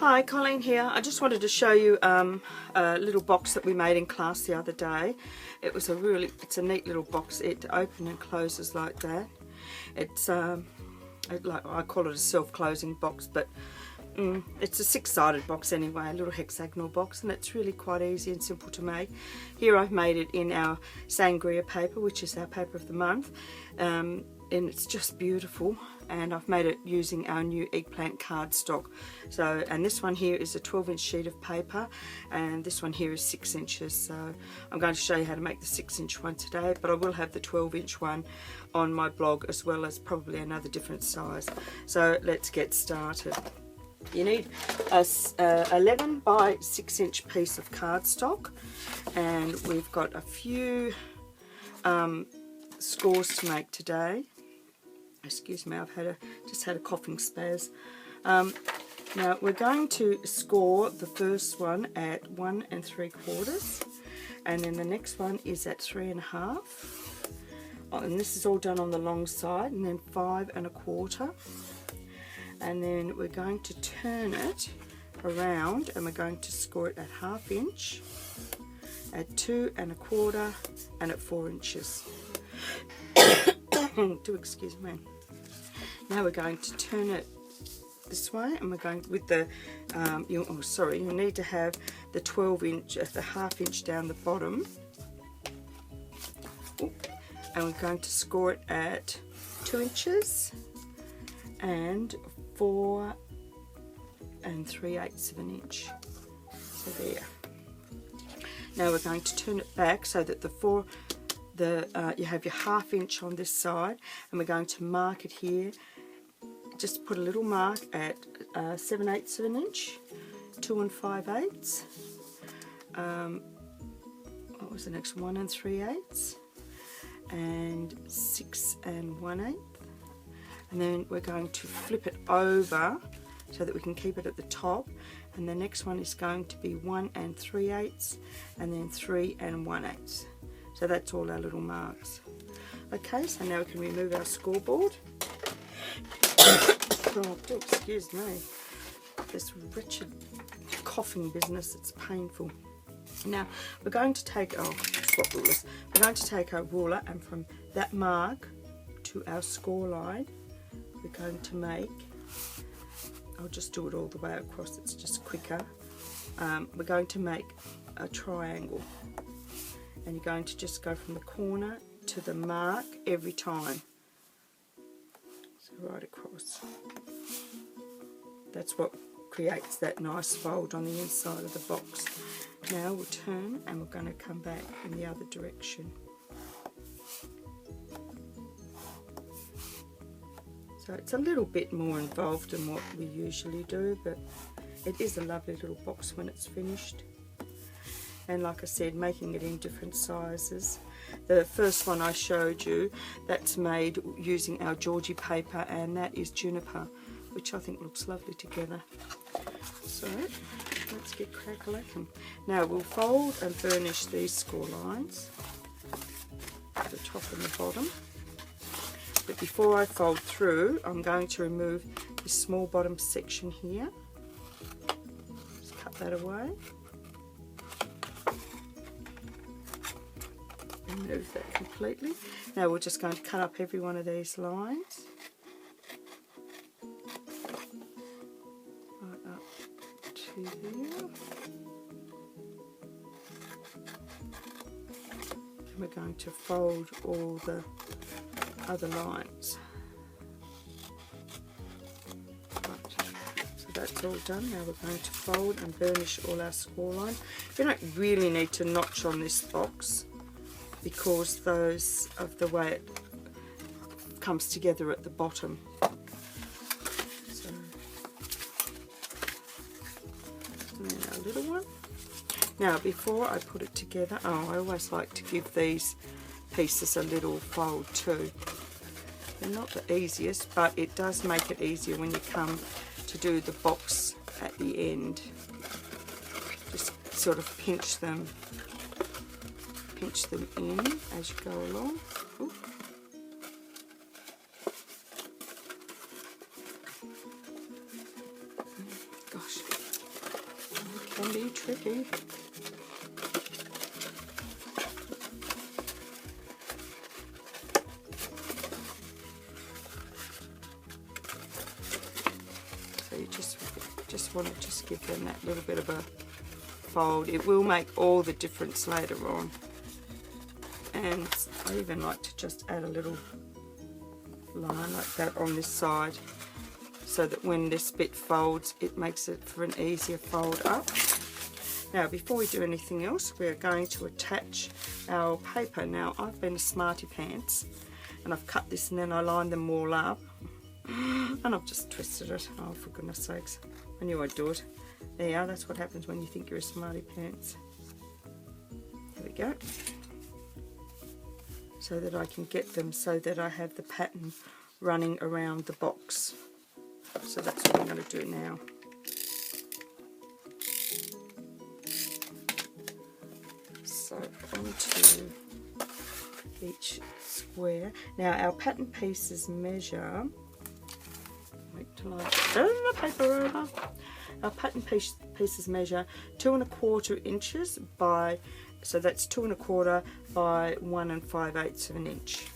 Hi, Colleen here. I just wanted to show you a little box that we made in class the other day. It's a neat little box. It opens and closes like that. It's like I call it a self-closing box, but it's a six-sided box anyway, a little hexagonal box, and it's really quite easy and simple to make. Here I've made it in our Sangria paper, which is our paper of the month, and it's just beautiful. And I've made it using our new eggplant cardstock. So, and this one here is a 12-inch sheet of paper, and this one here is 6 inches. So I'm going to show you how to make the 6-inch one today, but I will have the 12-inch one on my blog, as well as probably another different size. So let's get started. You need a 11 by 6-inch piece of cardstock, and we've got a few scores to make today. Excuse me, I've just had a coughing spaz. Now we're going to score the first one at 1 3/4, and then the next one is at 3 1/2. And this is all done on the long side, and then 5 1/4. And then we're going to turn it around, and we're going to score it at 1/2 inch, at 2 1/4, and at 4 inches. Do excuse me. Now we're going to turn it this way, and we're going with the you need to have the 12-inch at the 1/2 inch down the bottom. And we're going to score it at 2 inches and 4 3/8 of an inch. So there. Now we're going to turn it back so that you have your 1/2 inch on this side, and we're going to mark it here. Just put a little mark at 7/8 of an inch, 2 5/8. What was the next one? 1 3/8, and 6 1/8. And then we're going to flip it over so that we can keep it at the top. And the next one is going to be 1 3/8, and then 3 1/8. So that's all our little marks. Okay, so now we can remove our scoreboard. Oh, do excuse me. This wretched coughing business, it's painful. Now we're going to take We're going to take our ruler, and from that mark to our score line, we're going to make, I'll just do it all the way across, it's just quicker. We're going to make a triangle. And you're going to just go from the corner to the mark every time. So right across. That's what creates that nice fold on the inside of the box. Now we'll turn, and we're going to come back in the other direction. So it's a little bit more involved than what we usually do, but it is a lovely little box when it's finished. And like I said, making it in different sizes. The first one I showed you, that's made using our Georgie paper, and that is juniper, which I think looks lovely together. So let's get crack-a-lackin'. Now we'll fold and burnish these score lines, the top and the bottom. But before I fold through, I'm going to remove this small bottom section here. Just cut that away. Remove that completely. Now we're just going to cut up every one of these lines. Right up to there. And we're going to fold all the other lines. Right. So that's all done. Now we're going to fold and burnish all our score line. You don't really need to notch on this box, because those of the way it comes together at the bottom. So, and then our little one. Now before I put it together, I always like to give these pieces a little fold too. They're not the easiest, but it does make it easier when you come to do the box at the end. Just sort of pinch them in as you go along. Ooh. Gosh, can be tricky. So you just want to just give them that little bit of a fold. It will make all the difference later on. And I even like to just add a little line like that on this side, so that when this bit folds, it makes it for an easier fold up. Now, before we do anything else, we're going to attach our paper. Now, I've been a smarty pants, and I've cut this and then I lined them all up, and I've just twisted it. Oh, for goodness sakes, I knew I'd do it. There you are, that's what happens when you think you're a smarty pants. There we go. So that I can get them so that I have the pattern running around the box. So that's what I'm going to do now. So onto each square. Now our pattern pieces measure, wait till I turn the paper over. Our pattern pieces measure 2 1/4 inches by, so that's 2 1/4 by 1 5/8 of an inch.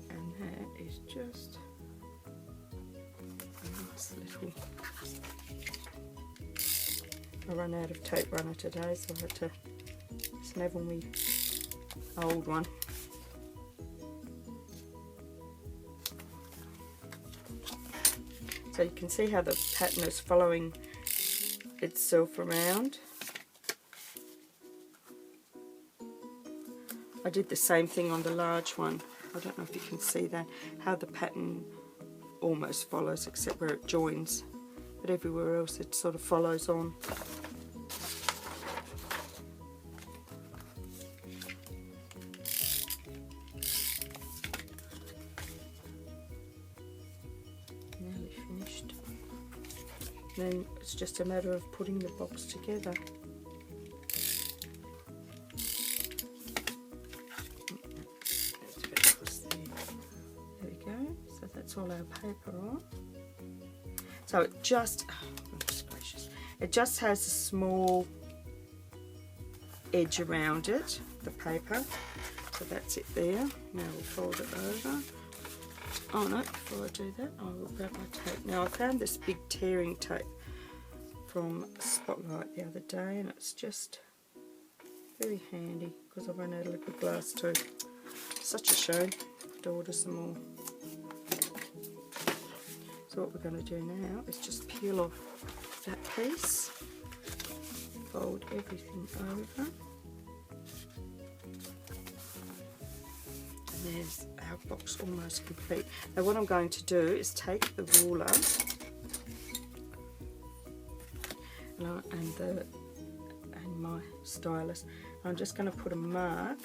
And that is just a nice little, I ran out of tape runner today, so I had to snavel me old one. So you can see how the pattern is following itself around. I did the same thing on the large one. I don't know if you can see that, how the pattern almost follows except where it joins, but everywhere else it sort of follows on. Then it's just a matter of putting the box together. There we go. So that's all our paper on. So it just, oh, goodness gracious, it just has a small edge around it, the paper. So that's it there. Now we'll fold it over. Oh no, before I do that, I will grab my tape. Now I found this big tearing tape from Spotlight the other day, and it's just very handy because I ran out of liquid glass too. Such a shame to order some more. So what we're going to do now is just peel off that piece, fold everything over. There's our box almost complete. Now what I'm going to do is take the ruler and my stylus. I'm just going to put a mark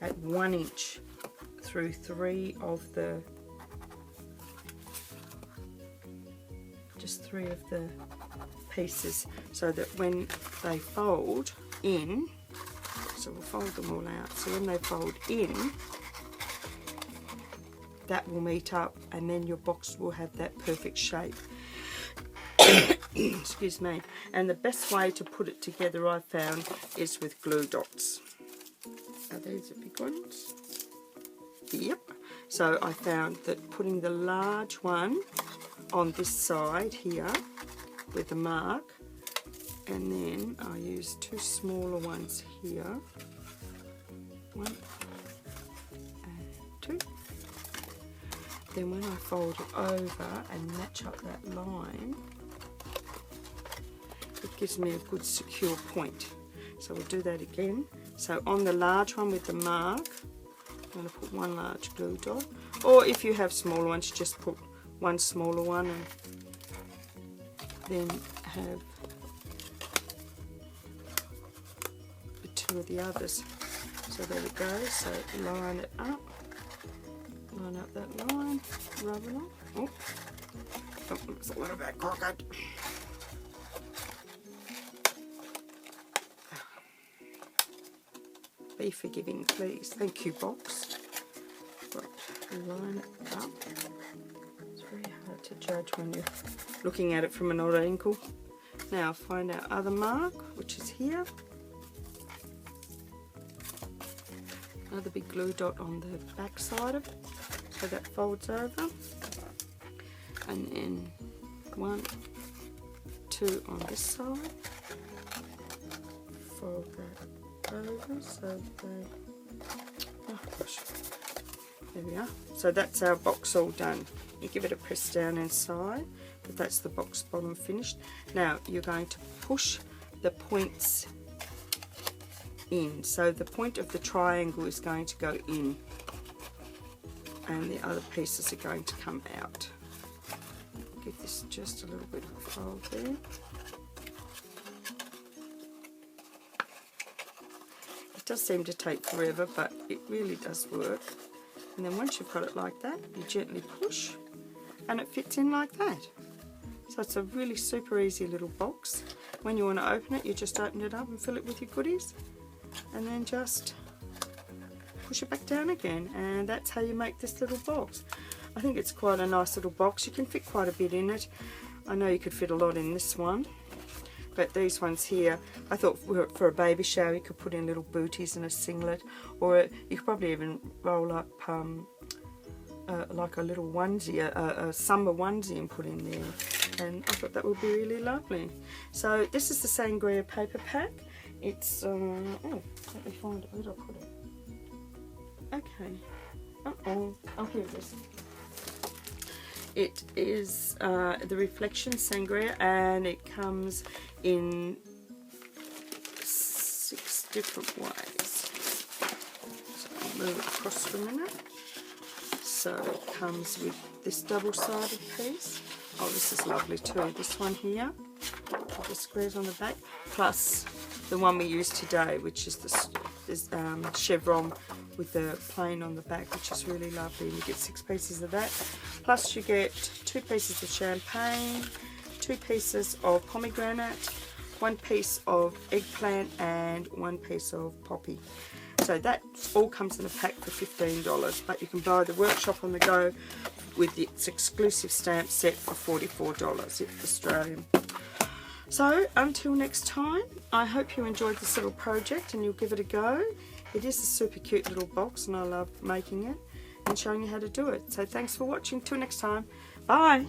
at 1 inch through 3 of the pieces, so that when they fold in, so we'll fold them all out, so when they fold in, that will meet up, and then your box will have that perfect shape. Excuse me. And the best way to put it together, I've found, is with glue dots. Are these the big ones? Yep. So I found that putting the large one on this side here with a mark, and then I use 2 smaller ones here, 1 and 2. Then when I fold it over and match up that line, it gives me a good secure point. So we'll do that again. So on the large one with the mark, I'm going to put 1 large glue dot, or if you have smaller ones, just put 1 smaller one, and then have the 2 of the others. So there we go. So line it up. Line up that line, rub it on. Oh, it's a little bit crooked. Be forgiving, please. Thank you, box. Right, line it up. It's very hard to judge when you're looking at it from an odd angle. Now find our other mark, which is here. Another big glue dot on the back side of it, so that folds over. And then 1, 2 on this side. Fold that over so they, oh gosh, there we are. So that's our box all done. You give it a press down inside, but that's the box bottom finished. Now you're going to push the points in. So the point of the triangle is going to go in and the other pieces are going to come out. Give this just a little bit of a fold there. It does seem to take forever, but it really does work. And then once you've got it like that, you gently push and it fits in like that. So it's a really super easy little box. When you want to open it, you just open it up and fill it with your goodies and then just push it back down again, and that's how you make this little box. I think it's quite a nice little box. You can fit quite a bit in it. I know you could fit a lot in this one, but these ones here, I thought for a baby shower you could put in little booties and a singlet, or you could probably even roll up like a little onesie, a summer onesie, and put in there. And I thought that would be really lovely. So this is the Sangria paper pack. It's oh, let me find it. Where did I put it? Okay. Oh, here it is. It is the Reflection Sangria, and it comes in 6 different ways. So I'll move it across for a minute. So it comes with this double-sided piece. Oh, this is lovely too. This one here, with the squares on the back, plus the one we used today, which is this chevron with the plain on the back, which is really lovely. You get 6 pieces of that, plus you get 2 pieces of champagne, 2 pieces of pomegranate, 1 piece of eggplant, and 1 piece of poppy. So that all comes in a pack for $15, but you can buy the Workshop on the Go with its exclusive stamp set for $44 if Australian. So until next time, I hope you enjoyed this little project and you'll give it a go. It is a super cute little box and I love making it and showing you how to do it. So thanks for watching. Till next time. Bye.